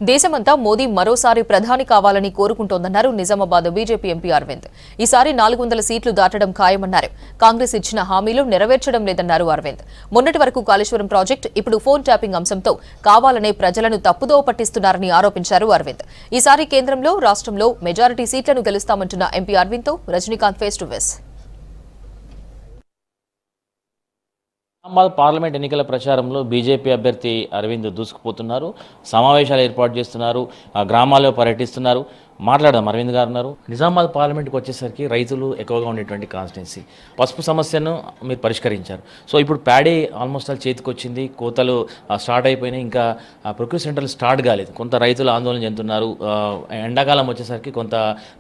దేశమంతా మోదీ మరోసారి ప్రధాని కావాలని కోరుకుంటోందన్నారు నిజామాబాద్ బీజేపీ ఎంపీ అరవింద్. ఈసారి 400 సీట్లు దాటడం ఖాయమన్నారు. కాంగ్రెస్ ఇచ్చిన హామీలు నెరవేర్చడం లేదన్నారు అరవింద్. మొన్నటి వరకు కాళేశ్వరం ప్రాజెక్టు ఇప్పుడు ఫోన్ ట్యాపింగ్ అంశంతో కావాలనే ప్రజలను తప్పుదోవ పట్టిస్తున్నారని ఆరోపించారు అరవింద్. ఈసారి కేంద్రంలో, రాష్ట్రంలో మెజారిటీ సీట్లను గెలుస్తామంటున్న ఎంపీ అరవింద్తో Rajinikanth face to face. Nizamabad parliament ఎన్నికల ప్రచారంలో బీజేపీ అభ్యర్థి అరవింద్ దూసుకుపోతున్నారు. సమావేశాలు ఏర్పాటు చేస్తున్నారు, గ్రామాల్లో పర్యటిస్తున్నారు. మాట్లాడదాం. అరవింద్ గారు ఉన్నారు. నిజామాబాద్ పార్లమెంట్కి వచ్చేసరికి రైతులు ఎక్కువగా ఉండేటువంటి కాన్స్టిట్యున్సీ. పసుపు సమస్యను మీరు పరిష్కరించారు. సో ఇప్పుడు ప్యాడీ ఆల్మోస్ట్ ఆల్ చేతికి వచ్చింది, కోతలు స్టార్ట్ అయిపోయినాయి, ఇంకా ప్రొక్యూర్ సెంటర్లు స్టార్ట్ కాలేదు. కొంత రైతులు ఆందోళన చెందుతున్నారు. ఎండాకాలం వచ్చేసరికి కొంత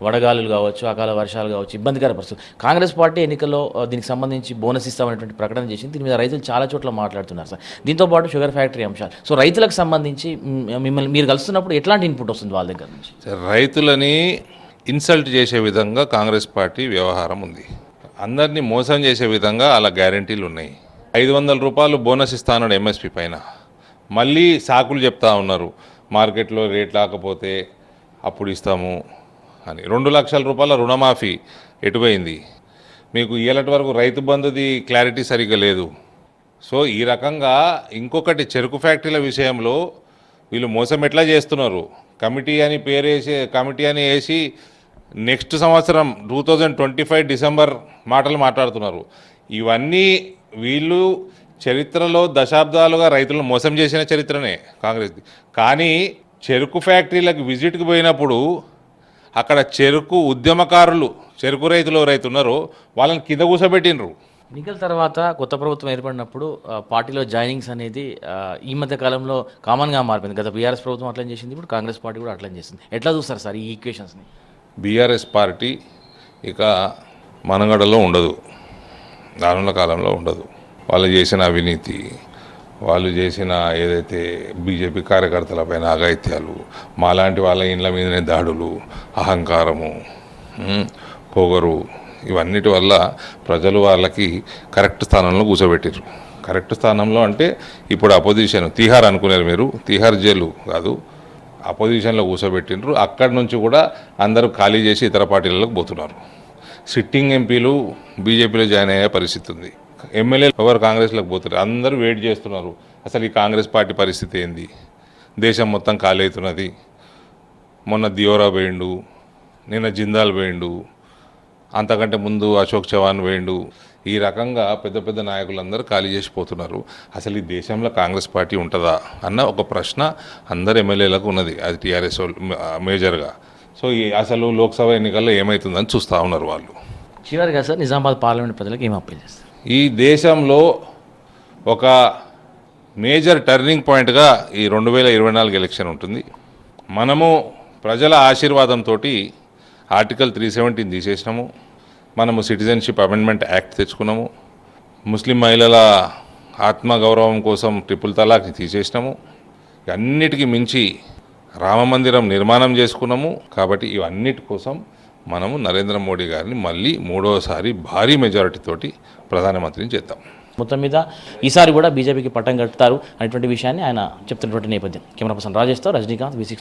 వడగాలులు కావచ్చు, అకాల వర్షాలు కావచ్చు, ఇబ్బందికర పరిస్థితి. కాంగ్రెస్ పార్టీ ఎన్నికల్లో దీనికి సంబంధించి బోనస్ ఇస్తామనేటువంటి ప్రకటన చేసింది. దీని మీద రైతులు చాలా చోట్ల మాట్లాడుతున్నారు సార్. దీంతోపాటు షుగర్ ఫ్యాక్టరీ అంశాలు. సో రైతులకు సంబంధించి మిమ్మల్ని మీరు కలుస్తున్నప్పుడు ఎట్లాంటి ఇన్పుట్ వస్తుంది వాళ్ళ దగ్గర నుంచి? రైతులని ఇన్సల్ట్ చేసే విధంగా కాంగ్రెస్ పార్టీ వ్యవహారం ఉంది. అందరినీ మోసం చేసే విధంగా అలా గ్యారంటీలు ఉన్నాయి. 500 రూపాయలు బోనస్ ఇస్తానన్నాడు ఎంఎస్పీ పైన. మళ్ళీ సాకులు చెప్తా ఉన్నారు, మార్కెట్లో రేట్ లేకపోతే అప్పుడు ఇస్తాము అని. 2 లక్షల రూపాయల రుణమాఫీ ఎటుపోయింది? మీకు ఇయ్యలటి వరకు రైతు బంధుది క్లారిటీ సరిగ్గా లేదు. సో ఈ రకంగా ఇంకొకటి, చెరుకు ఫ్యాక్టరీల విషయంలో వీళ్ళు మోసం ఎట్లా చేస్తున్నారు? కమిటీ అని వేసి నెక్స్ట్ సంవత్సరం 2025 డిసెంబర్ మాటలు మాట్లాడుతున్నారు. ఇవన్నీ వీళ్ళు చరిత్రలో దశాబ్దాలుగా రైతులను మోసం చేసిన చరిత్రనే కాంగ్రెస్ది. కానీ చెరుకు ఫ్యాక్టరీలకు విజిట్కి పోయినప్పుడు అక్కడ చెరుకు ఉద్యమకారులు, చెరుకు రైతులు ఎవరైతే ఉన్నారో వాళ్ళని కింద కూర్చోబెట్టినరు. ఎన్నికల తర్వాత కొత్త ప్రభుత్వం ఏర్పడినప్పుడు పార్టీలో జాయినింగ్స్ అనేది ఈ మధ్య కాలంలో కామన్గా మారిపోయింది. గత బీఆర్ఎస్ ప్రభుత్వం అట్లా చేసింది, ఇప్పుడు కాంగ్రెస్ పార్టీ కూడా అట్లా చేసింది. ఎట్లా చూస్తారు సార్ ఈ ఈక్వేషన్స్ని? బీఆర్ఎస్ పార్టీ ఇక మనగడలో ఉండదు, రానున్న కాలంలో ఉండదు. వాళ్ళు చేసిన అవినీతి, వాళ్ళు చేసిన ఏదైతే బీజేపీ కార్యకర్తలపైన అఘాయిత్యాలు, మాలాంటి వాళ్ళ ఇండ్ల మీదనే దాడులు, అహంకారము, పొగరు, ఇవన్నిటి వల్ల ప్రజలు వాళ్ళకి కరెక్ట్ స్థానంలో కూర్చోబెట్టారు. కరెక్ట్ స్థానంలో అంటే ఇప్పుడు అపోజిషన్, తీహార్ అనుకున్నారు మీరు, తీహార్ జైలు కాదు, అపోజిషన్లో కూర్చోబెట్టినారు. అక్కడి నుంచి కూడా అందరూ ఖాళీ చేసి ఇతర పార్టీలకు పోతున్నారు. సిట్టింగ్ ఎంపీలు బీజేపీలో జాయిన్ అయ్యే పరిస్థితి ఉంది. ఎమ్మెల్యేలు ఎవరు కాంగ్రెస్లోకి పోతున్నారు. అందరూ వెయిట్ చేస్తున్నారు, అసలు ఈ కాంగ్రెస్ పార్టీ పరిస్థితి ఏంది? దేశం మొత్తం ఖాళీ అవుతున్నది. మొన్న దియోరా పోయిండు, నిన్న జిందాల్ పోయిండు, అంతకంటే ముందు అశోక్ చవాన్ వేయండు. ఈ రకంగా పెద్ద పెద్ద నాయకులందరూ ఖాళీ చేసిపోతున్నారు. అసలు ఈ దేశంలో కాంగ్రెస్ పార్టీ ఉంటుందా అన్న ఒక ప్రశ్న అందరు ఎమ్మెల్యేలకు ఉన్నది, అది టీఆర్ఎస్ మేజర్గా. సో అసలు లోక్సభ ఎన్నికల్లో ఏమవుతుందని చూస్తూ ఉన్నారు వాళ్ళు. చివరిగా సార్, నిజామాబాద్ పార్లమెంట్ ప్రజలకు ఏం అప్పీల్ చేస్తారు? ఈ దేశంలో ఒక మేజర్ టర్నింగ్ పాయింట్గా ఈ 2024 ఎలక్షన్ ఉంటుంది. మనము ప్రజల ఆశీర్వాదంతో ఆర్టికల్ 370 తీసేసినాము. మనము సిటిజన్షిప్ అమెండ్మెంట్ యాక్ట్ తెచ్చుకున్నాము. ముస్లిం మహిళల ఆత్మగౌరవం కోసం ట్రిపుల్ తలాక్ని తీసేసినాము. అన్నిటికీ మించి రామమందిరం నిర్మాణం చేసుకున్నాము. కాబట్టి ఇవన్నిటి కోసం మనము నరేంద్ర మోడీ గారిని మళ్ళీ 3వసారి భారీ మెజారిటీతోటి ప్రధానమంత్రిని చేద్దాం. మొత్తం మీద ఈసారి కూడా బీజేపీకి పట్టం కడతారు అనేటువంటి విషయాన్ని ఆయన చెప్తున్నటువంటి నేపథ్యం. కెమెరా పర్సన్ రాజేష్తో రజనీకాంత్, V6.